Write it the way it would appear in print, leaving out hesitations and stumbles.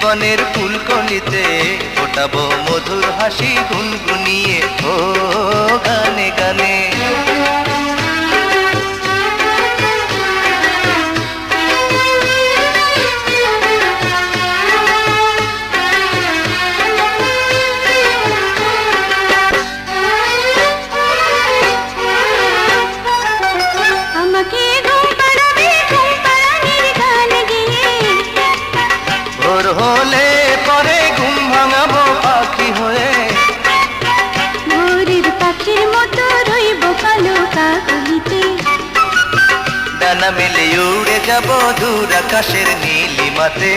বনের ফুলকলিতে ফোটাবো মধুর হাসি গুনগুনিয়ে ও গানে গানে। ভোর হলে পরে ঘুম ভাঙাবো পাখি হয়ে, ভোরের পাখির মতো রইব কালো কাকলিতে। ডানা মেলে উড়ে যাব দূর আকাশের নীলিমাতে।